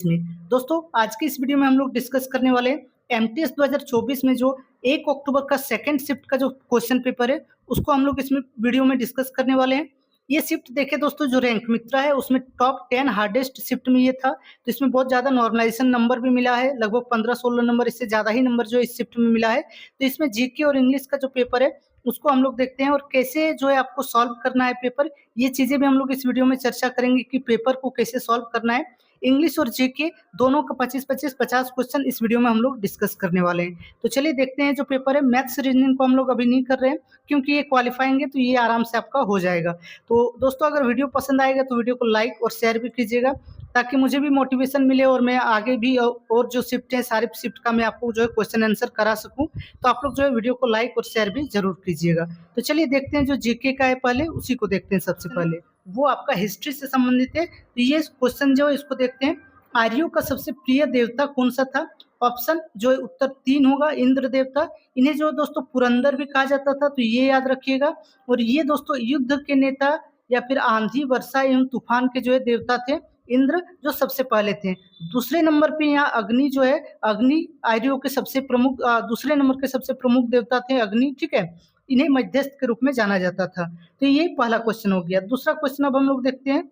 दोस्तों आज की इस वीडियो में हम लोग डिस्कस करने वाले हैं एमटीएस 2024 में जो 1 अक्टूबर का सेकंड शिफ्ट का जो क्वेश्चन पेपर है उसको हम लोग इसमें वीडियो में डिस्कस करने वाले हैं। ये शिफ्ट देखे दोस्तों, जो रैंक मित्रा है उसमें टॉप 10 हार्डेस्ट शिफ्ट में ये था, तो इसमें बहुत ज्यादा नॉर्मलाइजेशन नंबर भी मिला है, लगभग 15-16 नंबर, इससे ज्यादा ही नंबर जो इस शिफ्ट में मिला है। तो इसमें जीके और इंग्लिश का जो पेपर है उसको हम लोग देखते हैं और कैसे जो है आपको सॉल्व करना है पेपर, ये चीजें भी हम लोग इस वीडियो में चर्चा करेंगे कि पेपर को कैसे सॉल्व करना है। इंग्लिश और जीके दोनों का 25-25 50 क्वेश्चन इस वीडियो में हम लोग डिस्कस करने वाले हैं। तो चलिए देखते हैं। जो पेपर है मैथ्स रीजनिंग को हम लोग अभी नहीं कर रहे हैं क्योंकि ये क्वालिफाइंग है, तो ये आराम से आपका हो जाएगा। तो दोस्तों अगर वीडियो पसंद आएगा तो वीडियो को लाइक और शेयर भी कीजिएगा ताकि मुझे भी मोटिवेशन मिले और मैं आगे भी और जो शिफ्ट है सारे शिफ्ट का मैं आपको जो है क्वेश्चन आंसर करा सकूं। तो आप लोग जो है वीडियो को लाइक और शेयर भी जरूर कीजिएगा। तो चलिए देखते हैं। जो जीके का है पहले उसी को देखते हैं। सबसे पहले वो आपका हिस्ट्री से संबंधित है, तो ये क्वेश्चन जो है इसको देखते हैं। आर्यों का सबसे प्रिय देवता कौन सा था? ऑप्शन जो है उत्तर 3 होगा, इंद्र देवता। इन्हें जो दोस्तों पुरंदर भी कहा जाता था, तो ये याद रखिएगा। और ये दोस्तों युद्ध के नेता या फिर आंधी वर्षा एवं तूफान के जो है देवता थे इंद्र, जो सबसे पहले थे। दूसरे नंबर पे यहाँ अग्नि जो है, अग्नि आर्यों के सबसे प्रमुख दूसरे नंबर के सबसे प्रमुख देवता थे अग्नि, ठीक है। इन्हें मध्यस्थ के रूप में जाना जाता था। तो ये पहला क्वेश्चन हो गया। दूसरा क्वेश्चन अब हम लोग देखते हैं।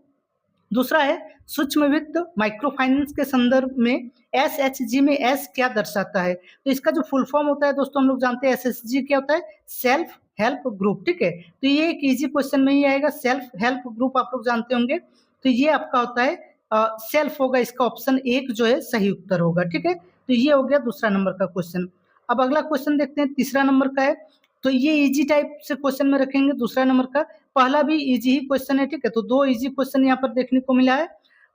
दूसरा है सूक्ष्म वित्त माइक्रो फाइनेंस के संदर्भ में एसएचजी में एस क्या दर्शाता है? तो इसका जो फुल फॉर्म होता है दोस्तों हम लोग जानते हैं एसएचजी क्या होता है, सेल्फ हेल्प ग्रुप, ठीक है। तो ये एक इजी क्वेश्चन में ही आएगा। सेल्फ हेल्प ग्रुप आप लोग जानते होंगे, तो ये आपका होता है सेल्फ होगा। इसका ऑप्शन 1 जो है सही उत्तर होगा, ठीक है। तो ये हो गया दूसरा नंबर का क्वेश्चन। अब अगला क्वेश्चन देखते हैं, तीसरा नंबर का है। तो ये इजी टाइप से क्वेश्चन में रखेंगे दूसरा नंबर का। पहला भी इजी ही क्वेश्चन है, ठीक है। तो 2 इजी क्वेश्चन यहाँ पर देखने को मिला है।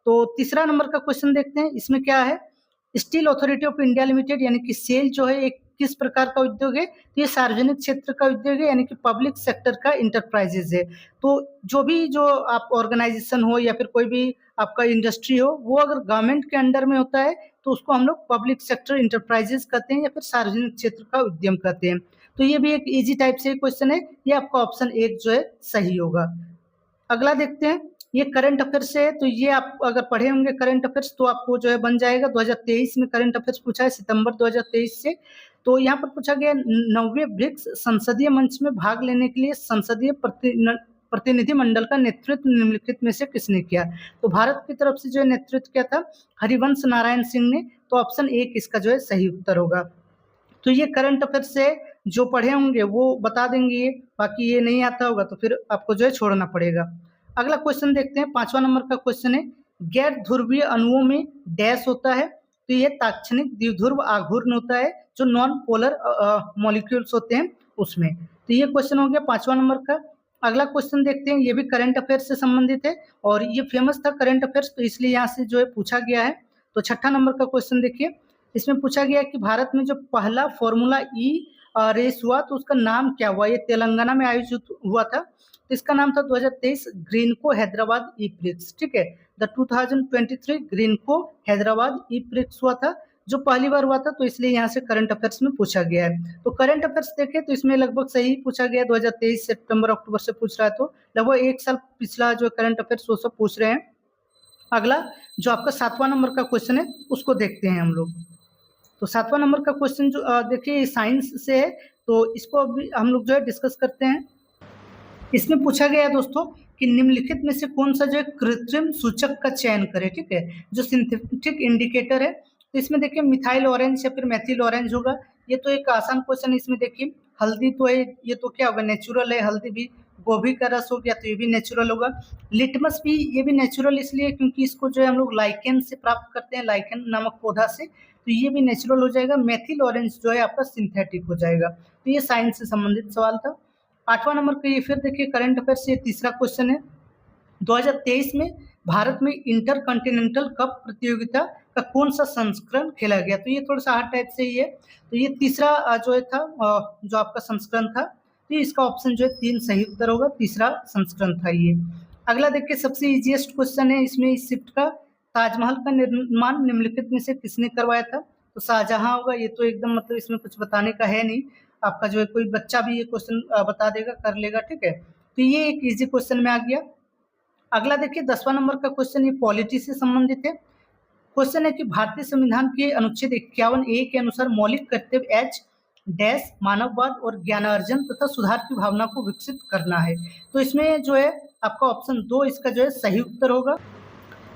तो तीसरा नंबर का क्वेश्चन देखते हैं। इसमें क्या है, steel authority of India limited यानी कि सेल जो है एक किस प्रकार का उद्योग है? तो ये सार्वजनिक क्षेत्र का उद्योग है, यानी कि पब्लिक सेक्टर का इंटरप्राइजेज है। तो जो आप ऑर्गेनाइजेशन हो या फिर कोई भी आपका इंडस्ट्री हो, वो अगर गवर्नमेंट के अंडर में होता है तो उसको हम लोग पब्लिक सेक्टर इंटरप्राइजेज कहते हैं या फिर सार्वजनिक क्षेत्र का उद्यम कहते हैं। तो ये भी एक इजी टाइप से क्वेश्चन है। ये आपका ऑप्शन 1 जो है सही होगा। अगला देखते हैं। ये करंट अफेयर्स है, तो ये आप अगर पढ़े होंगे करंट अफेयर्स तो आपको जो है बन जाएगा। 2023 में करंट अफेयर्स पूछा है, सितंबर 2023 से। तो यहाँ पर पूछा गया 9वें ब्रिक्स संसदीय मंच में भाग लेने के लिए संसदीय प्रतिनिधि मंडल का नेतृत्व निम्नलिखित में से किसने किया? तो भारत की तरफ से जो है नेतृत्व किया था हरिवंश नारायण सिंह ने। तो ऑप्शन 1 इसका जो है सही उत्तर होगा। तो ये करंट अफेयर से जो पढ़े होंगे वो बता देंगे ये, बाकी ये नहीं आता होगा तो फिर आपको जो है छोड़ना पड़ेगा। अगला क्वेश्चन देखते हैं। 5वां नंबर का क्वेश्चन है, गैर ध्रुवीय अणुओं में डैश होता है? तो ये ताक्षणिक, द्विध्रुव, आघूर्ण होता है, जो नॉन पोलर मॉलिक्यूल्स होते हैं उसमें। तो ये क्वेश्चन हो गया 5वां नंबर का। अगला क्वेश्चन देखते हैं। ये भी करंट अफेयर से संबंधित है और ये फेमस था करंट अफेयर्स, तो इसलिए यहाँ से जो है पूछा गया है। तो 6ठा नंबर का क्वेश्चन देखिए। इसमें पूछा गया कि भारत में जो पहला फॉर्मूला ई रेस हुआ तो उसका नाम क्या हुआ? ये तेलंगाना में आयोजित हुआ था, तो इसका नाम था 2023 ग्रीनको हैदराबाद ई प्रिक्स, ठीक है। The 2023 Greenko Hyderabad E prix हुआ था, जो पहली बार हुआ था, तो इसलिए यहाँ से करंट अफेयर्स में पूछा गया है। तो करंट अफेयर्स देखें तो इसमें लगभग सही पूछा गया। 2023 सितंबर अक्टूबर से पूछ रहा है, तो लगभग 1 साल पिछला जो करंट अफेयर्स वो सब पूछ रहे हैं। अगला जो आपका 7वां नंबर का क्वेश्चन है उसको देखते हैं हम लोग। तो 7वां नंबर का क्वेश्चन जो देखिए साइंस से है, तो इसको अभी हम लोग जो है डिस्कस करते हैं। इसमें पूछा गया है दोस्तों कि निम्नलिखित में से कौन सा जो है कृत्रिम सूचक का चयन करे, ठीक है, जो सिंथेटिक इंडिकेटर है। तो इसमें देखिए मिथाइल ऑरेंज या फिर मेथिल ऑरेंज होगा। ये तो एक आसान क्वेश्चन है। इसमें देखिए हल्दी तो है, ये तो क्या होगा, नेचुरल है हल्दी भी। गोभी का रस हो गया तो ये भी नेचुरल होगा। लिटमस भी, ये भी नेचुरल इसलिए क्योंकि इसको जो है हम लोग लाइकेन से प्राप्त करते हैं, लाइकेन नामक पौधा से, तो ये भी नेचुरल हो जाएगा। मेथिल ऑरेंज जो है आपका सिंथेटिक हो जाएगा। तो ये साइंस से संबंधित सवाल था। 8वां नंबर पे ये फिर देखिए करंट अफेयर से तीसरा क्वेश्चन है। 2023 में भारत में इंटर कॉन्टिनेंटल कप प्रतियोगिता का कौन सा संस्करण खेला गया? तो ये थोड़ा सा हार्ड टाइप से ही है। तो ये तीसरा जो है था जो आपका संस्करण था, तो इसका ऑप्शन जो है 3 सही उत्तर होगा। तीसरा संस्करण था ये। अगला देखिए सबसे इजीएस्ट क्वेश्चन है इसमें इस शिफ्ट का, ताजमहल का निर्माण निम्नलिखित में से किसने करवाया था? तो शाहजहां होगा। ये तो एकदम मतलब इसमें कुछ बताने का है नहीं, आपका जो है कोई बच्चा भी ये क्वेश्चन बता देगा, कर लेगा, ठीक है। तो ये एक इजी क्वेश्चन में आ गया। अगला देखिए 10वां नंबर का क्वेश्चन, ये पॉलिटी से संबंधित है। क्वेश्चन है कि भारतीय संविधान के अनुच्छेद 51A के अनुसार मौलिक कर्तव्य एच डैश मानववाद और ज्ञानार्जन तथा सुधार की भावना को विकसित करना है। तो इसमें जो है आपका ऑप्शन 2 इसका जो है सही उत्तर होगा।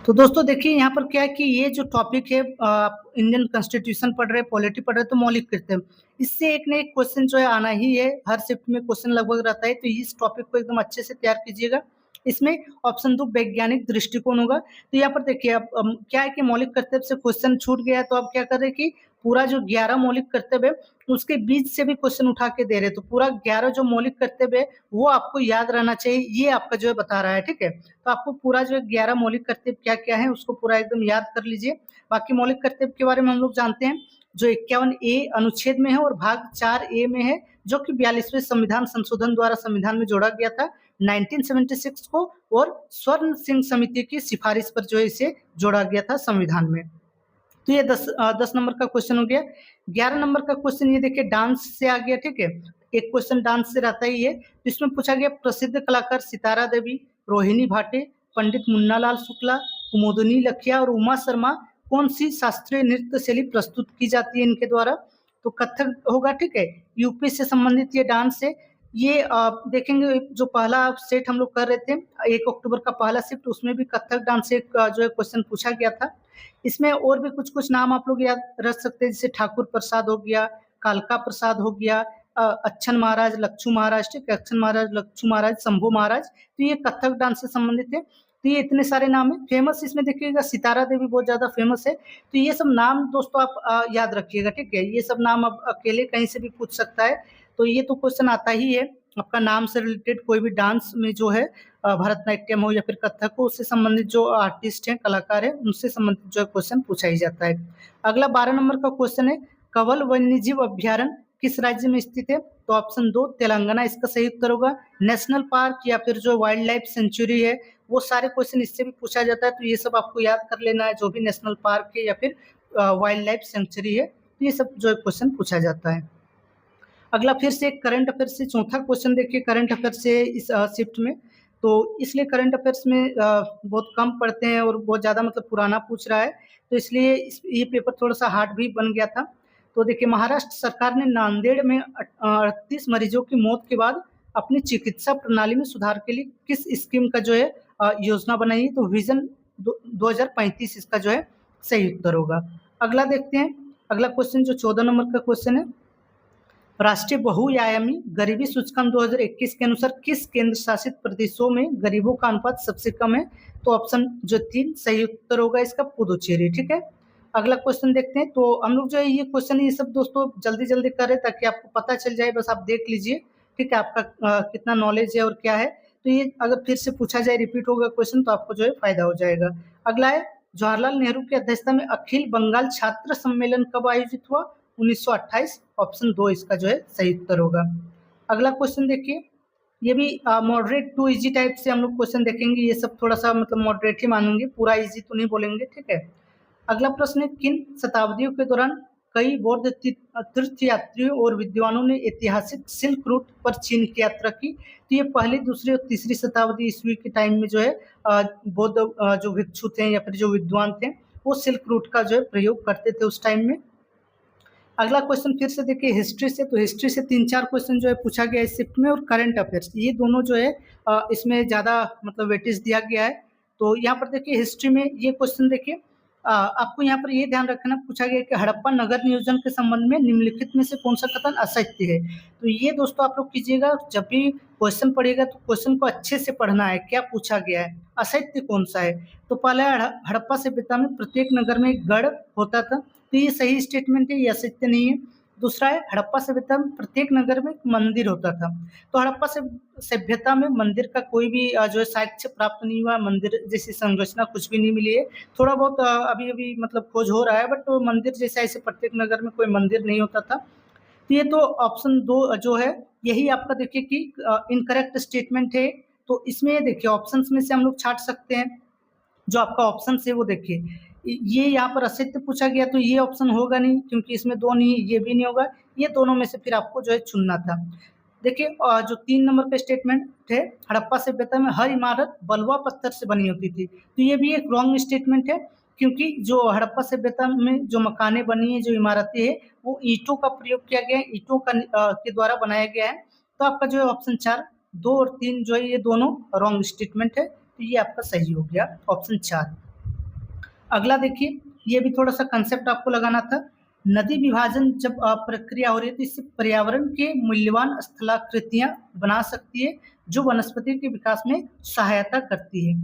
तो दोस्तों देखिए यहाँ पर क्या है कि ये जो टॉपिक है, आप इंडियन कॉन्स्टिट्यूशन पढ़ रहे हैं, पॉलिटी पढ़ रहे हैं, तो मौलिक कर्तव्य, इससे एक न एक क्वेश्चन जो है आना ही है। हर शिफ्ट में क्वेश्चन लगभग रहता है, तो इस टॉपिक को एकदम अच्छे से तैयार कीजिएगा। इसमें ऑप्शन 2 वैज्ञानिक दृष्टिकोण होगा। तो यहाँ पर देखिए अब क्या है कि मौलिक कर्तव्य से क्वेश्चन छूट गया है, तो आप क्या कर रहे हैं कि पूरा जो 11 मौलिक कर्तव्य है उसके बीच से भी क्वेश्चन उठा के दे रहे हैं। तो पूरा 11 जो मौलिक कर्तव्य है वो आपको याद रहना चाहिए, ये आपका जो है बता रहा है, ठीक है। तो आपको पूरा जो 11 मौलिक कर्तव्य क्या-क्या है उसको पूरा एकदम याद कर लीजिए। बाकी मौलिक कर्तव्य के बारे में हम लोग जानते हैं, जो 51A अनुच्छेद में है और भाग 4A में है, जो कि 42वें संविधान संशोधन द्वारा संविधान में जोड़ा गया था 1976 को, और स्वर्ण सिंह समिति की सिफारिश पर जो है इसे जोड़ा गया था संविधान में। तो ये 10 नंबर का क्वेश्चन हो गया। 11 नंबर का क्वेश्चन ये देखिए डांस से आ गया, ठीक है। एक क्वेश्चन डांस से रहता ही है। तो इसमें पूछा गया प्रसिद्ध कलाकार सितारा देवी, रोहिणी भाटे, पंडित मुन्नालाल शुक्ला, कुमुदिनी लखिया और उमा शर्मा कौन सी शास्त्रीय नृत्य शैली प्रस्तुत की जाती है इनके द्वारा? तो कथक होगा, ठीक है। यूपी से संबंधित ये डांस है। ये देखेंगे जो पहला सेट हम लोग कर रहे थे 1 अक्टूबर का पहला शिफ्ट, उसमें भी कथक डांस से एक जो है क्वेश्चन पूछा गया था। इसमें और भी कुछ-कुछ नाम आप लोग याद रख सकते हैं, जैसे ठाकुर प्रसाद हो गया, कालका प्रसाद हो गया, अच्छन महाराज, लच्छू महाराज, ठीक है, अच्छन महाराज, लच्छू महाराज, शंभू महाराज। तो ये कथक डांस से संबंधित है। तो ये इतने सारे नाम हैं। फेमस इसमें देखिएगा सितारा देवी बहुत ज़्यादा फेमस है। तो ये सब नाम दोस्तों आप याद रखिएगा, ठीक है। ये सब नाम अब अकेले कहीं से भी पूछ सकता है। तो ये तो क्वेश्चन आता ही है। आपका नाम से रिलेटेड कोई भी डांस में जो है भरतनाट्यम हो या फिर कथक हो, उससे संबंधित जो आर्टिस्ट हैं, कलाकार हैं, उनसे संबंधित जो है क्वेश्चन पूछा ही जाता है। अगला 12 नंबर का क्वेश्चन है, कंवल वन्यजीव अभ्यारण्य किस राज्य में स्थित है? तो ऑप्शन 2 तेलंगाना इसका सही उत्तर होगा। नेशनल पार्क या फिर जो वाइल्ड लाइफ सेंचुरी है, वो सारे क्वेश्चन इससे भी पूछा जाता है। तो ये सब आपको याद कर लेना है, जो भी नेशनल पार्क है या फिर वाइल्ड लाइफ सेंचुरी है, तो ये सब जो है क्वेश्चन पूछा जाता है। अगला फिर से एक करंट अफेयर से चौथा क्वेश्चन देखिए करंट अफेयर से इस शिफ्ट में। तो इसलिए करंट अफेयर्स में बहुत कम पढ़ते हैं और बहुत ज़्यादा मतलब पुराना पूछ रहा है, तो इसलिए ये पेपर थोड़ा-सा हार्ड भी बन गया था। तो देखिए महाराष्ट्र सरकार ने नांदेड़ में 38 मरीजों की मौत के बाद अपनी चिकित्सा प्रणाली में सुधार के लिए किस स्कीम का जो है योजना बनाई है? तो विज़न 2035 इसका जो है सही उत्तर होगा। अगला देखते हैं, अगला क्वेश्चन जो 14 नंबर का क्वेश्चन है, राष्ट्रीय बहुआयामी गरीबी सूचकांक 2021 के अनुसार किस केंद्र शासित प्रदेशों में गरीबों का अनुपात सबसे कम है? तो ऑप्शन जो 3 सही उत्तर होगा इसका पुदुचेरी, ठीक है। अगला क्वेश्चन देखते हैं। तो हम लोग जो है ये क्वेश्चन ये सब दोस्तों जल्दी-जल्दी कर रहे हैं ताकि आपको पता चल जाए, बस आप देख लीजिए, ठीक है, आपका कितना नॉलेज है और क्या है। तो ये अगर फिर से पूछा जाए, रिपीट होगा क्वेश्चन, तो आपको जो है फ़ायदा हो जाएगा। अगला है जवाहरलाल नेहरू की अध्यक्षता में अखिल बंगाल छात्र सम्मेलन कब आयोजित हुआ? 1928, ऑप्शन 2 इसका जो है सही उत्तर होगा। अगला क्वेश्चन देखिए, ये भी मॉडरेट टू इजी टाइप से हम लोग क्वेश्चन देखेंगे। ये सब थोड़ा-सा मतलब मॉडरेट ही मानेंगे, पूरा इजी तो नहीं बोलेंगे, ठीक है। अगला प्रश्न है, किन शताब्दियों के दौरान कई बौद्ध तीर्थयात्रियों और विद्वानों ने ऐतिहासिक सिल्क रूट पर चीन की यात्रा की? तो ये पहली, दूसरी और तीसरी शताब्दी ईस्वी के टाइम में जो है बौद्ध जो भिक्षु थे या फिर जो विद्वान थे, वो सिल्क रूट का जो है प्रयोग करते थे उस टाइम में। अगला क्वेश्चन फिर से देखिए हिस्ट्री से। तो हिस्ट्री से 3-4 क्वेश्चन जो है पूछा गया है इस शिफ्ट में, और करंट अफेयर्स, ये दोनों जो है इसमें ज़्यादा मतलब वेटेज दिया गया है। तो यहाँ पर देखिए हिस्ट्री में ये क्वेश्चन देखिए, आपको यहाँ पर ये ध्यान रखना पूछा गया है कि हड़प्पा नगर नियोजन के संबंध में निम्नलिखित में से कौन-सा कथन असत्य है? तो ये दोस्तों आप लोग कीजिएगा, जब भी क्वेश्चन पढ़िएगा तो क्वेश्चन को अच्छे से पढ़ना है, क्या पूछा गया है, असत्य कौन-सा है? तो पहला है हड़प्पा सभ्यता में प्रत्येक नगर में एक गढ़ होता था। तो ये सही स्टेटमेंट है, ये असत्य नहीं है। दूसरा है हड़प्पा सभ्यता में प्रत्येक नगर में एक मंदिर होता था। तो हड़प्पा सभ्यता में मंदिर का कोई भी जो है साक्ष्य प्राप्त नहीं हुआ, मंदिर जैसी संरचना कुछ भी नहीं मिली है। थोड़ा बहुत अभी-अभी मतलब खोज हो रहा है, बट मंदिर जैसा ऐसे प्रत्येक नगर में कोई मंदिर नहीं होता था। तो ये तो ऑप्शन 2 जो है यही आपका देखिए कि इनकरेक्ट स्टेटमेंट है। तो इसमें देखिए ऑप्शंस में से हम लोग छाँट सकते हैं। जो आपका ऑप्शन है वो देखिए, ये यहाँ पर असत्य पूछा गया, तो ये ऑप्शन होगा नहीं क्योंकि इसमें 2 नहीं, ये भी नहीं होगा। ये दोनों में से फिर आपको जो है चुनना था। देखिए जो 3 नंबर पे स्टेटमेंट है, हड़प्पा सभ्यता में हर इमारत बलुआ पत्थर से बनी होती थी। तो ये भी एक रॉन्ग स्टेटमेंट है। क्योंकि जो हड़प्पा सभ्यता में जो मकानें बनी हैं, जो इमारतें हैं, वो ईंटों का प्रयोग किया गया है, ईंटों का के द्वारा बनाया गया है। तो आपका जो है ऑप्शन 4, 2 और 3 जो है ये दोनों रॉन्ग स्टेटमेंट है, तो ये आपका सही हो गया ऑप्शन 4। अगला देखिए, ये भी थोड़ा-सा कांसेप्ट आपको लगाना था। नदी विभाजन जब प्रक्रिया हो रही है तो इससे पर्यावरण के मूल्यवान स्थलाकृतियाँ बना सकती है, जो वनस्पति के विकास में सहायता करती है।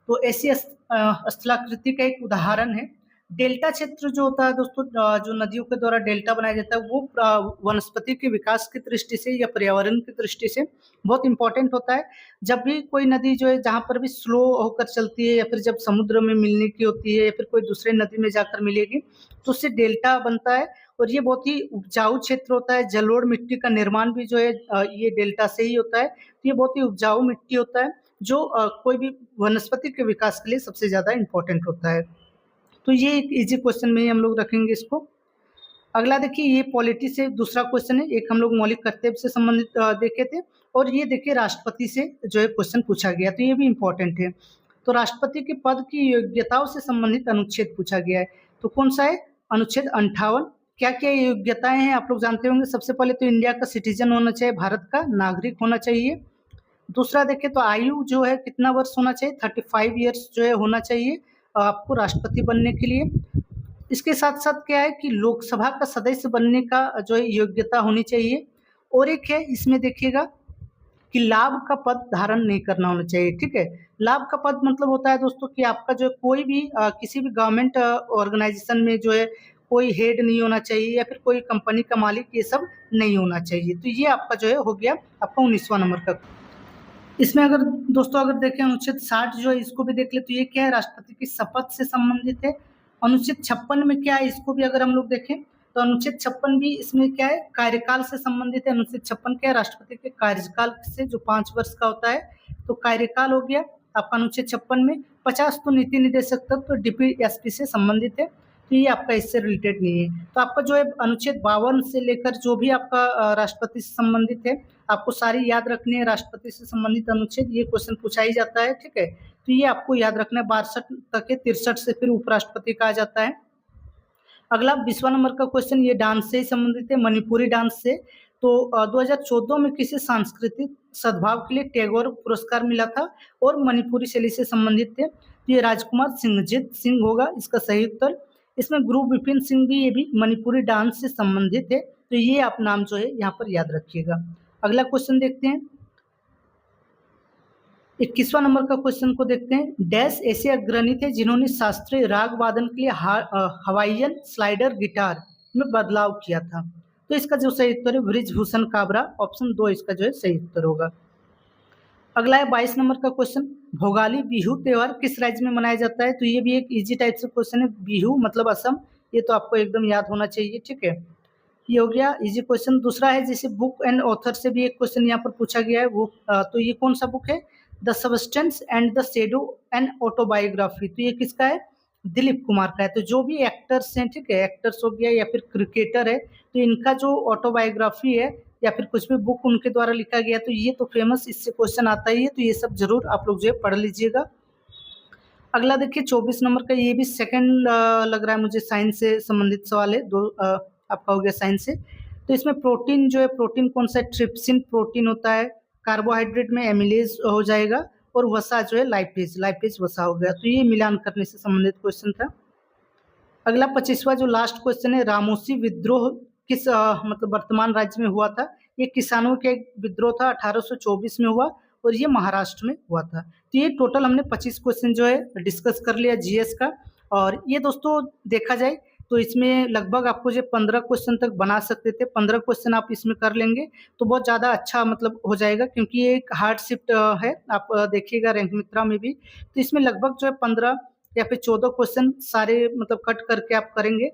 तो ऐसी स्थलाकृति का एक उदाहरण है डेल्टा क्षेत्र जो होता है दोस्तों, जो नदियों के द्वारा डेल्टा बनाया जाता है वो वनस्पति के विकास की दृष्टि से या पर्यावरण की दृष्टि से बहुत इंपॉर्टेंट होता है। जब भी कोई नदी जो है जहाँ पर भी स्लो होकर चलती है या फिर जब समुद्र में मिलने की होती है या फिर कोई दूसरे नदी में जाकर मिलेगी तो उससे डेल्टा बनता है और ये बहुत ही उपजाऊ क्षेत्र होता है। जलोढ़ मिट्टी का निर्माण भी जो है ये डेल्टा से ही होता है। तो ये बहुत ही उपजाऊ मिट्टी होता है जो कोई भी वनस्पति के विकास के लिए सबसे ज़्यादा इम्पोर्टेंट होता है। तो ये एक ईजी क्वेश्चन में ही हम लोग रखेंगे इसको। अगला देखिए, ये पॉलिटी से दूसरा क्वेश्चन है। एक हम लोग मौलिक कर्तव्य से संबंधित देखे थे और ये देखिए राष्ट्रपति से जो है क्वेश्चन पूछा गया, तो ये भी इम्पोर्टेंट है। तो राष्ट्रपति के पद की योग्यताओं से संबंधित अनुच्छेद पूछा गया है, तो कौन सा है? अनुच्छेद 58। क्या-क्या योग्यताएं हैं आप लोग जानते होंगे। सबसे पहले तो इंडिया का सिटीजन होना चाहिए, भारत का नागरिक होना चाहिए। दूसरा देखें तो आयु जो है कितना वर्ष होना चाहिए? 35 ईयर्स जो है होना चाहिए आपको राष्ट्रपति बनने के लिए। इसके साथ-साथ क्या है कि लोकसभा का सदस्य बनने का जो है योग्यता होनी चाहिए और एक है इसमें देखिएगा कि लाभ का पद धारण नहीं करना होना चाहिए, ठीक है? लाभ का पद मतलब होता है दोस्तों कि आपका जो कोई भी किसी भी गवर्नमेंट ऑर्गेनाइजेशन में जो है कोई हेड नहीं होना चाहिए या फिर कोई कंपनी का मालिक, ये सब नहीं होना चाहिए। तो ये आपका जो है हो गया आपका 19वां नंबर का। इसमें अगर दोस्तों अगर देखें अनुच्छेद 60 जो है इसको भी देख ले तो ये क्या है? राष्ट्रपति की शपथ से संबंधित है। अनुच्छेद 56 में क्या है? इसको भी अगर हम लोग देखें तो अनुच्छेद 56 भी इसमें क्या है? कार्यकाल से संबंधित है। अनुच्छेद 56 क्या है? राष्ट्रपति के कार्यकाल से जो 5 वर्ष का होता है, तो कार्यकाल हो गया आपका अनुच्छेद 56 में। 50 तो नीति निर्देशक तत्व डीपीएसपी से संबंधित है, तो ये आपका इससे रिलेटेड नहीं है। तो आपका जो है अनुच्छेद 52 से लेकर जो भी आपका राष्ट्रपति से संबंधित है, आपको सारी याद रखनी है। राष्ट्रपति से संबंधित अनुच्छेद ये क्वेश्चन पूछा ही जाता है, ठीक है? तो ये आपको याद रखना है। 62 तक है, 63 से फिर उपराष्ट्रपति का आ जाता है। अगला 20वां नंबर का क्वेश्चन ये डांस से ही संबंधित है, मणिपुरी डांस से। तो 2014 में किसी सांस्कृतिक सद्भाव के लिए टैगोर पुरस्कार मिला था और मणिपुरी शैली से संबंधित थे। तो ये राजकुमार सिंहजीत सिंह होगा इसका सही उत्तर। इसमें गुरु विपिन सिंह भी, ये भी मणिपुरी डांस से संबंधित है, तो ये आप नाम जो है यहाँ पर याद रखिएगा। अगला क्वेश्चन देखते हैं, 21वां नंबर का क्वेश्चन को देखते हैं। डैश ऐसे अग्रणी थे जिन्होंने शास्त्रीय राग वादन के लिए हवाईयन स्लाइडर गिटार में बदलाव किया था। तो इसका जो सही उत्तर है बृजभूषण काबरा, ऑप्शन 2 इसका जो है सही उत्तर होगा। अगला है 22 नंबर का क्वेश्चन, भोगाली बिहू त्योहार किस राज्य में मनाया जाता है? तो ये भी एक इजी टाइप से क्वेश्चन है। बिहू मतलब असम, ये तो आपको एकदम याद होना चाहिए, ठीक है? ये हो गया इजी क्वेश्चन। दूसरा है जैसे बुक एंड ऑथर से भी एक क्वेश्चन यहाँ पर पूछा गया है, वो तो ये कौन सा बुक है? The substance and the shadow and autobiography. तो ये किसका है? दिलीप कुमार का है। तो जो भी एक्टर्स हैं, ठीक है, एक्टर्स हो गया या फिर क्रिकेटर है, तो इनका जो ऑटोबायोग्राफी है या फिर कुछ भी बुक उनके द्वारा लिखा गया, तो ये तो फेमस, इससे क्वेश्चन आता ही है। तो ये सब जरूर आप लोग जो है पढ़ लीजिएगा। अगला देखिए 24 नंबर का, ये भी सेकंड लग रहा है मुझे, साइंस से संबंधित सवाल है। आपका हो गया साइंस से। तो इसमें प्रोटीन जो है, प्रोटीन कौन सा है? ट्रिप्सिन प्रोटीन होता है। कार्बोहाइड्रेट में एमिलेज हो जाएगा और वसा जो है लाइपेज, लाइपेज वसा हो गया। तो ये मिलान करने से संबंधित क्वेश्चन था। अगला 25वां जो लास्ट क्वेश्चन है, रामोसी विद्रोह किस मतलब वर्तमान राज्य में हुआ था? ये किसानों के एक विद्रोह था, 1824 में हुआ और ये महाराष्ट्र में हुआ था। तो ये टोटल हमने 25 क्वेश्चन जो है डिस्कस कर लिया जीएस का। और ये दोस्तों देखा जाए तो इसमें लगभग आपको जो 15 क्वेश्चन तक बना सकते थे। 15 क्वेश्चन आप इसमें कर लेंगे तो बहुत ज़्यादा अच्छा मतलब हो जाएगा, क्योंकि ये एक हार्ड शिफ्ट है। आप देखिएगा रैंक मित्रा में भी, तो इसमें लगभग जो है 15 या फिर 14 क्वेश्चन सारे मतलब कट करके आप करेंगे।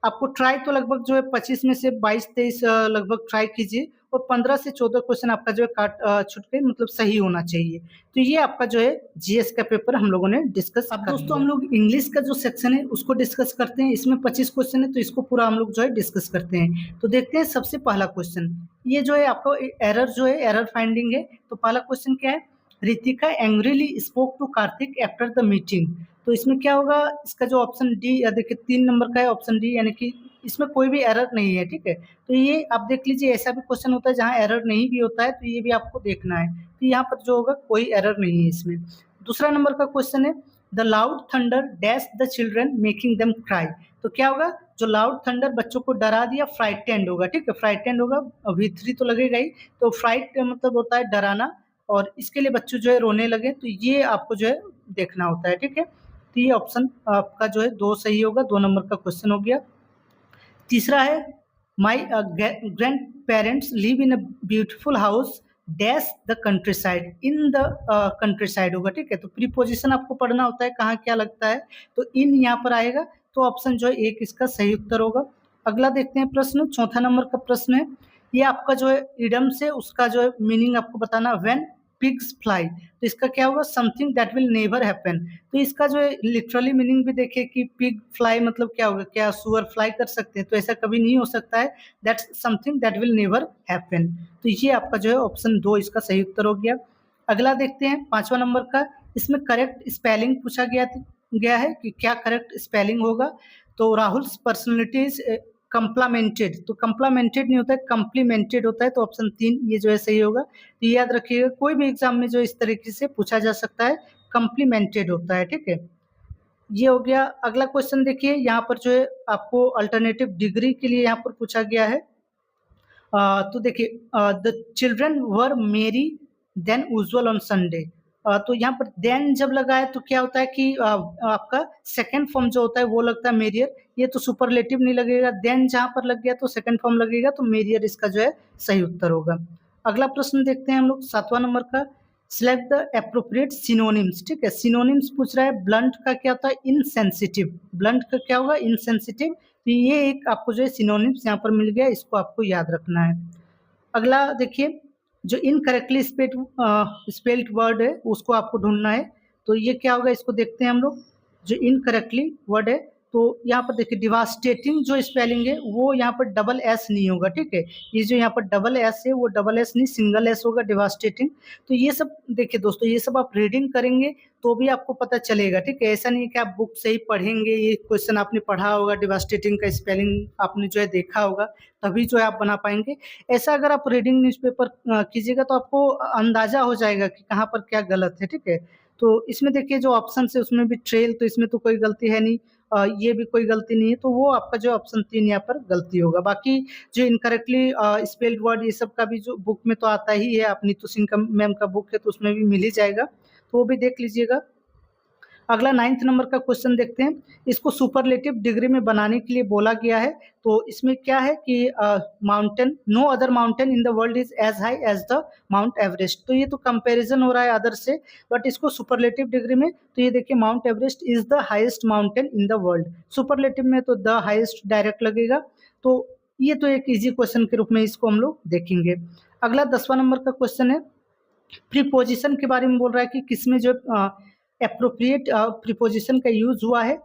आपको ट्राई तो लगभग जो है 25 में से 22-23 लगभग ट्राई कीजिए और 15 से 14 क्वेश्चन आपका जो है काट छूट के मतलब सही होना चाहिए। तो ये आपका जो है जीएस का पेपर हम लोगों ने डिस्कस कर लिया। दोस्तों हम लोग इंग्लिश का जो सेक्शन है उसको डिस्कस करते हैं। इसमें 25 क्वेश्चन है तो इसको पूरा हम लोग जो है डिस्कस करते हैं। तो देखते हैं सबसे पहला क्वेश्चन, ये जो है आपका एरर जो है, एरर फाइंडिंग है। तो पहला क्वेश्चन क्या है? Ritika angrily spoke to Kartik after the meeting. तो इसमें क्या होगा, इसका जो ऑप्शन डी देखिए 3 नंबर का है ऑप्शन डी, यानी कि इसमें कोई भी एरर नहीं है, ठीक है। तो ये आप देख लीजिए, ऐसा भी क्वेश्चन होता है जहाँ एरर नहीं भी होता है, तो ये भी आपको देखना है। तो यहाँ पर जो होगा कोई एरर नहीं है इसमें। दूसरा नंबर का क्वेश्चन है, the loud thunder dash the children making them cry. तो क्या होगा, जो लाउड थंडर बच्चों को डरा दिया, फ्राइटेंड होगा, ठीक है, फ्राइटेंड होगा, V3 तो लगेगा ही। तो फ्राइट मतलब होता है डराना, और इसके लिए बच्चों जो है रोने लगे, तो ये आपको जो है देखना होता है, ठीक है। तो ये ऑप्शन आपका जो है 2 सही होगा, 2 नंबर का क्वेश्चन हो गया। तीसरा है, my grand parents live in a beautiful house dash the country side, in the country side होगा, ठीक है। तो प्रीपोजिशन आपको पढ़ना होता है कहाँ क्या लगता है, तो इन यहाँ पर आएगा, तो ऑप्शन जो है 1 इसका सही उत्तर होगा। अगला देखते हैं प्रश्न, चौथा नंबर का प्रश्न है, ये आपका जो है इडम से उसका जो है मीनिंग आपको बताना, व्हेन पिग्स फ्लाई। तो इसका क्या होगा, something that will never happen. तो इसका जो है लिटरली मीनिंग भी देखिए कि पिग फ्लाई मतलब क्या होगा, क्या सुअर फ्लाई कर सकते हैं, तो ऐसा कभी नहीं हो सकता है, that's something that will never happen. तो ये आपका जो है ऑप्शन 2 इसका सही उत्तर हो गया। अगला देखते हैं 5वां नंबर का, इसमें करेक्ट स्पेलिंग पूछा गया है कि क्या करेक्ट स्पेलिंग होगा। तो राहुल्स पर्सनैलिटी इज कंप्लीमेंटेड, तो कंप्लीमेंटेड नहीं होता है, कंप्लीमेंटेड होता है, तो ऑप्शन 3 ये जो है सही होगा। तो ये याद रखिएगा, कोई भी एग्जाम में जो इस तरीके से पूछा जा सकता है, कंप्लीमेंटेड होता है, ठीक है। ये हो गया। अगला क्वेश्चन देखिए, यहाँ पर जो है आपको अल्टरनेटिव डिग्री के लिए यहाँ पर पूछा गया है। तो देखिए, द चिल्ड्रन वर मेरी देन यूजुअल ऑन संडे। तो यहाँ पर देन जब लगा है तो क्या होता है कि आपका सेकंड फॉर्म जो होता है वो लगता है मेरियर, ये तो सुपरलेटिव नहीं लगेगा, देन जहाँ पर लग गया तो सेकंड फॉर्म लगेगा, तो मेरियर इसका जो है सही उत्तर होगा। अगला प्रश्न देखते हैं हम लोग 7वां नंबर का, सिलेक्ट द एप्रोप्रिएट सिनोनिम्स, ठीक है। सिनोनिम्स पूछ रहा है, ब्लंट का क्या होता है, इनसेंसिटिव, ब्लंट का क्या होगा, इनसेंसिटिव। तो ये एक आपको जो है सिनोनिम्स यहाँ पर मिल गया, इसको आपको याद रखना है। अगला देखिए, जो इनकरेक्टली स्पेल्ड वर्ड है उसको आपको ढूंढना है, तो ये क्या होगा, इसको देखते हैं हम लोग। जो इनकरेक्टली वर्ड है, तो यहाँ पर देखिए डिवास्टेटिंग जो स्पेलिंग है वो यहाँ पर डबल एस नहीं होगा, ठीक है। ये जो यहाँ पर डबल एस है वो डबल एस नहीं, सिंगल एस होगा, डिवास्टेटिंग। तो ये सब देखिए दोस्तों, ये सब आप रीडिंग करेंगे तो भी आपको पता चलेगा, ठीक है। ऐसा नहीं कि आप बुक से ही पढ़ेंगे, ये क्वेश्चन आपने पढ़ा होगा, डिवास्टेटिंग का स्पेलिंग आपने जो है देखा होगा, तभी जो है आप बना पाएंगे। ऐसा अगर आप रीडिंग न्यूज़पेपर कीजिएगा तो आपको अंदाजा हो जाएगा कि कहाँ पर क्या गलत है, ठीक है। तो इसमें देखिए जो ऑप्शन है उसमें भी ट्रेल, तो इसमें तो कोई गलती है नहीं, ये भी कोई गलती नहीं है, तो वो आपका जो ऑप्शन 3 यहाँ पर गलती होगा। बाकी जो इनकरेक्टली स्पेल्ड वर्ड ये सब का भी जो बुक में तो आता ही है, अपनी तो सिंह मैम का बुक है तो उसमें भी मिल ही जाएगा, तो वो भी देख लीजिएगा। अगला 9th नंबर का क्वेश्चन देखते हैं, इसको सुपरलेटिव डिग्री में बनाने के लिए बोला गया है। तो इसमें क्या है कि mountain, no other mountain in the world is as high as the mount Everest. तो ये तो कंपैरिजन हो रहा है अदर से, बट इसको सुपरलेटिव डिग्री में, तो ये देखिए mount Everest is the highest mountain in the world. Superlative में तो द हाईएस्ट डायरेक्ट लगेगा। तो ये तो एक इजी क्वेश्चन के रूप में इसको हम लोग देखेंगे। अगला 10वां नंबर का क्वेश्चन है, प्रीपोजिशन के बारे में बोल रहा है कि किसमें जो एप्रोप्रिएट प्रीपोजिशन का यूज हुआ है।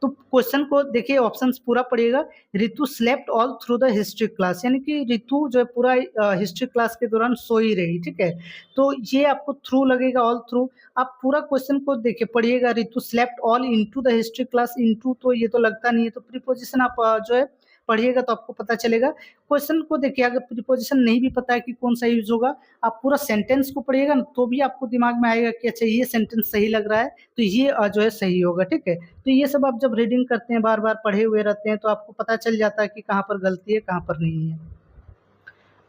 तो क्वेश्चन को देखिए, ऑप्शंस पूरा पढ़िएगा। Ritu slept all through the history class, यानी कि रितु जो है पूरा हिस्ट्री क्लास के दौरान सोई रही, ठीक है। तो ये आपको थ्रू लगेगा, ऑल थ्रू। आप पूरा क्वेश्चन को देखिए पढ़िएगा, Ritu slept all into the history class, into तो ये तो लगता नहीं है, तो प्रीपोजिशन आप जो है पढ़िएगा तो आपको पता चलेगा। क्वेश्चन को देखिए, अगर प्रीपोजिशन नहीं भी पता है कि कौन सा यूज होगा, आप पूरा सेंटेंस को पढ़िएगा ना, तो भी आपको दिमाग में आएगा कि अच्छा ये सेंटेंस सही लग रहा है, तो ये जो है सही होगा, ठीक है। तो ये सब आप जब रीडिंग करते हैं, बार बार पढ़े हुए रहते हैं, तो आपको पता चल जाता है कि कहाँ पर गलती है, कहाँ पर नहीं है।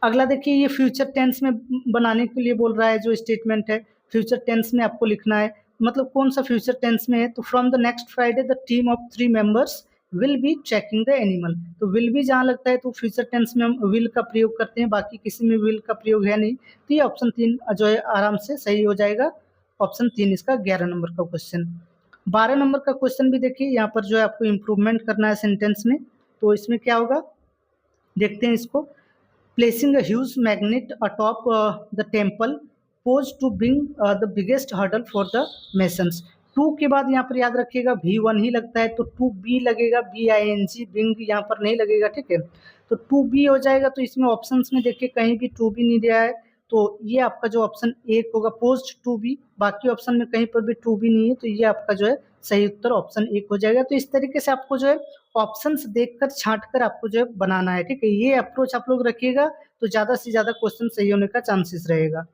अगला देखिए, ये फ्यूचर टेंस में बनाने के लिए बोल रहा है, जो स्टेटमेंट है फ्यूचर टेंस में आपको लिखना है। मतलब कौन सा फ्यूचर टेंस में है, तो from the next Friday the team of 3 members will be checking the animal. तो विल भी जहाँ लगता है तो फ्यूचर टेंस में हम विल का प्रयोग करते हैं, बाकी किसी में विल का प्रयोग है नहीं। तो ये ऑप्शन 3 जो है आराम से सही हो जाएगा। ऑप्शन 3 इसका 11 नंबर का क्वेश्चन। 12 नंबर का क्वेश्चन भी देखिए, यहाँ पर जो है आपको इम्प्रूवमेंट करना है सेंटेंस में। तो इसमें क्या होगा, देखते हैं इसको। Placing a huge magnet atop the temple pose to being the biggest hurdle for the masons. To के बाद यहाँ पर याद रखिएगा V1 ही लगता है, तो टू बी लगेगा, BING, बिंग यहाँ पर नहीं लगेगा, ठीक है। तो टू बी हो जाएगा। तो इसमें ऑप्शंस में देखिए कहीं भी टू बी नहीं दिया है, तो ये आपका जो ऑप्शन 1 होगा पोस्ट टू बी, बाकी ऑप्शन में कहीं पर भी टू बी नहीं है, तो ये आपका जो है सही उत्तर ऑप्शन 1 हो जाएगा। तो इस तरीके से आपको जो है ऑप्शंस देखकर छाँटकर आपको जो है बनाना है, ठीक है? ये अप्रोच आप लोग रखिएगा तो ज़्यादा से ज़्यादा क्वेश्चन सही होने का चांसेस रहेगा।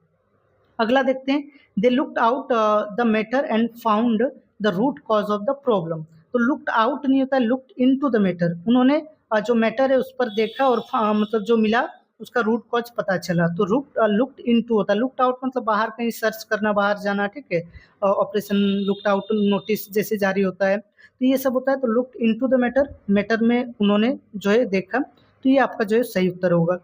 अगला देखते हैं, they looked out the matter and found the root cause of the problem. तो लुक्ड आउट नहीं होता है, लुक्ड इनटू द मैटर। उन्होंने जो मैटर है उस पर देखा और मतलब जो मिला उसका रूट कॉज पता चला। तो लुक्ड इनटू होता है, लुक्ड आउट मतलब बाहर कहीं सर्च करना, बाहर जाना, ठीक है? ऑपरेशन लुक्ड आउट नोटिस जैसे जारी होता है, तो ये सब होता है। तो looked into the matter, matter में उन्होंने जो है देखा, तो ये आपका जो है सही उत्तर होगा।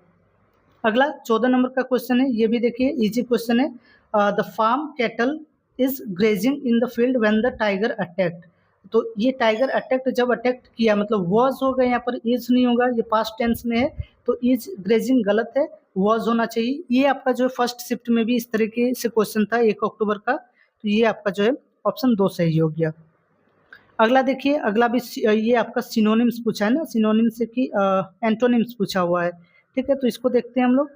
अगला 14 नंबर का क्वेश्चन है, ये भी देखिए इजी क्वेश्चन है। The farm cattle is grazing in the field when the tiger attacked. तो ये टाइगर अटैक्ट जब अटैक्ट किया, मतलब वॉज होगा, यहाँ पर इज नहीं होगा, ये पास्ट टेंस में है, तो इज ग्रेजिंग गलत है, वॉज होना चाहिए। ये आपका जो है फर्स्ट शिफ्ट में भी इस तरीके से क्वेश्चन था 1 अक्टूबर का, तो ये आपका जो है ऑप्शन 2 सही हो गया। अगला देखिए, अगला भी ये आपका सिनोनिम्स पूछा है ना, सिनोनिम्स से कि एंटोनिम्स पूछा हुआ है, ठीक है? तो इसको देखते हैं हम लोग।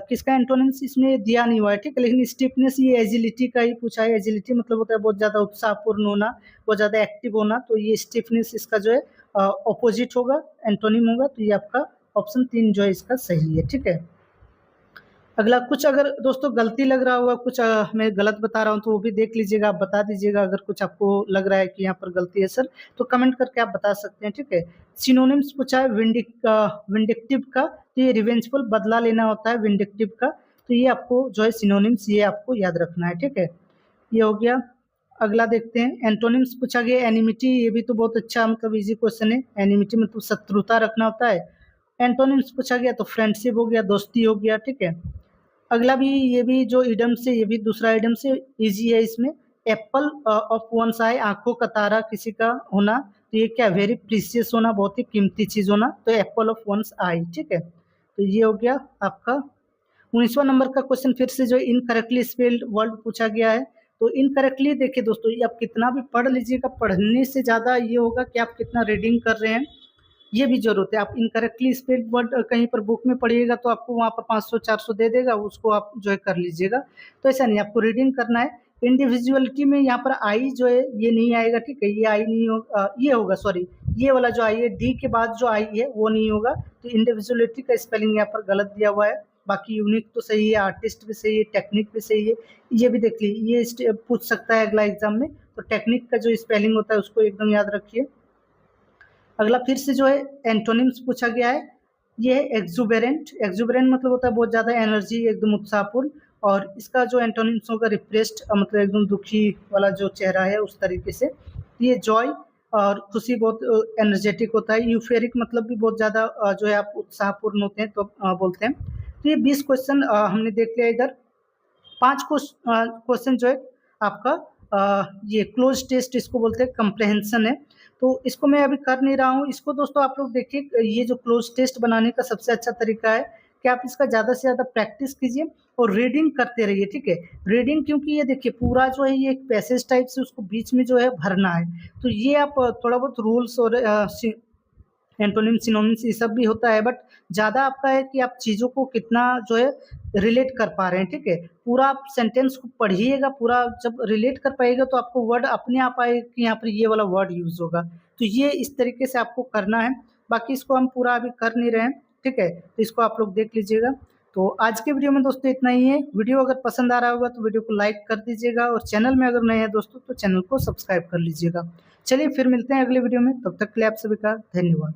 किसका एंटोनिम्स इसमें दिया नहीं हुआ है, ठीक है? लेकिन स्टिफनेस ये एजिलिटी का ही पूछा है। एजिलिटी मतलब होता है बहुत ज़्यादा उत्साहपूर्ण होना, बहुत ज़्यादा एक्टिव होना, तो ये स्टिफनेस इसका जो है ऑपोजिट होगा, एंटोनिम होगा। तो ये आपका ऑप्शन 3 जो है इसका सही है, ठीक है? अगला कुछ अगर दोस्तों गलती लग रहा होगा, कुछ मैं गलत बता रहा हूँ तो वो भी देख लीजिएगा, आप बता दीजिएगा। अगर कुछ आपको लग रहा है कि यहाँ पर गलती है सर, तो कमेंट करके आप बता सकते हैं, ठीक है? सिनोनिम्स पूछा है विंडिक्टिव का, तो ये रिवेंजफुल बदला लेना होता है विंडिक्टिव का, तो ये आपको जो है सिनोनिम्स ये आपको याद रखना है, ठीक है? ये हो गया। अगला देखते हैं, एंटोनिम्स पूछा गया एनिमिटी, ये भी तो बहुत अच्छा मतलब इजी क्वेश्चन है। एनिमिटी मतलब शत्रुता रखना होता है। एंटोनिम्स पूछा गया तो फ्रेंडशिप हो गया, दोस्ती हो गया, ठीक है? अगला भी ये भी जो इडम्स है, ये भी दूसरा इडम्स है, इजी है इसमें। एप्पल ऑफ वन्स आई, आंखों का तारा किसी का होना, तो ये क्या वेरी प्रीशियस होना, बहुत ही कीमती चीज होना, तो एप्पल ऑफ वन्स आई, ठीक है? तो ये हो गया आपका 19वां नंबर का क्वेश्चन। फिर से जो इनकरेक्टली स्पेल्ड वर्ड पूछा गया है, तो इनकरेक्टली देखिए दोस्तों, ये आप कितना भी पढ़ लीजिएगा, पढ़ने से ज़्यादा ये होगा कि आप कितना रीडिंग कर रहे हैं, ये भी ज़रूरत है। आप इनकरेक्टली स्पेल्ड वर्ड कहीं पर बुक में पढ़िएगा तो आपको वहाँ पर 500-400 दे देगा, उसको आप जो है कर लीजिएगा। तो ऐसा नहीं, आपको रीडिंग करना है। इंडिविजुअलिटी में यहाँ पर आई जो है ये नहीं आएगा, ठीक है? ये आई नहीं होगा, ये होगा, सॉरी, ये वाला जो आई है डी के बाद जो आई है वो नहीं होगा। तो इंडिविजुअलिटी का स्पेलिंग यहाँ पर गलत दिया हुआ है। बाकी यूनिक तो सही है, आर्टिस्ट भी सही है, टेक्निक भी सही है। ये भी देख लीजिए, ये पूछ सकता है अगला एग्जाम में, तो टेक्निक का जो स्पेलिंग होता है उसको एकदम याद रखिए। अगला फिर से जो है एंटोनिम्स पूछा गया है, ये है एक्सुबेरेंट। एक्सुबेरेंट मतलब होता है बहुत ज़्यादा एनर्जी, एकदम उत्साहपूर्ण, और इसका जो एंटोनिम्स होगा रिप्रेस्ड, मतलब एकदम दुखी वाला जो चेहरा है उस तरीके से। ये जॉय और खुशी बहुत एनर्जेटिक होता है। यूफेरिक मतलब भी बहुत ज़्यादा जो है आप उत्साहपूर्ण होते हैं तो बोलते हैं। तो ये 20 क्वेश्चन हमने देख लिया इधर। 5 क्वेश्चन जो है आपका ये क्लोज टेस्ट इसको बोलते हैं, कंप्रहेंशन है, तो इसको मैं अभी कर नहीं रहा हूँ। इसको दोस्तों आप लोग देखिए, ये जो क्लोज टेस्ट बनाने का सबसे अच्छा तरीका है कि आप इसका ज़्यादा से ज़्यादा प्रैक्टिस कीजिए और रीडिंग करते रहिए, ठीक है? रीडिंग, क्योंकि ये देखिए पूरा जो है ये एक पैसेज टाइप से उसको बीच में जो है भरना है, तो ये आप थोड़ा बहुत रूल्स और एंटोनिम सिनोनिम्स ये सब भी होता है, बट ज़्यादा आपका है कि आप चीज़ों को कितना जो है रिलेट कर पा रहे हैं, ठीक है? पूरा आप सेंटेंस को पढ़िएगा, पूरा जब रिलेट कर पाइएगा तो आपको वर्ड अपने आप आए कि यहाँ पर ये वाला वर्ड यूज़ होगा। तो ये इस तरीके से आपको करना है। बाकी इसको हम पूरा अभी कर नहीं रहे हैं, ठीक है? तो इसको आप लोग देख लीजिएगा। तो आज के वीडियो में दोस्तों इतना ही है। वीडियो अगर पसंद आ रहा होगा तो वीडियो को लाइक कर दीजिएगा, और चैनल में अगर नए हैं दोस्तों तो चैनल को सब्सक्राइब कर लीजिएगा। चलिए फिर मिलते हैं अगले वीडियो में, तब तक के लिए आप सभी का धन्यवाद।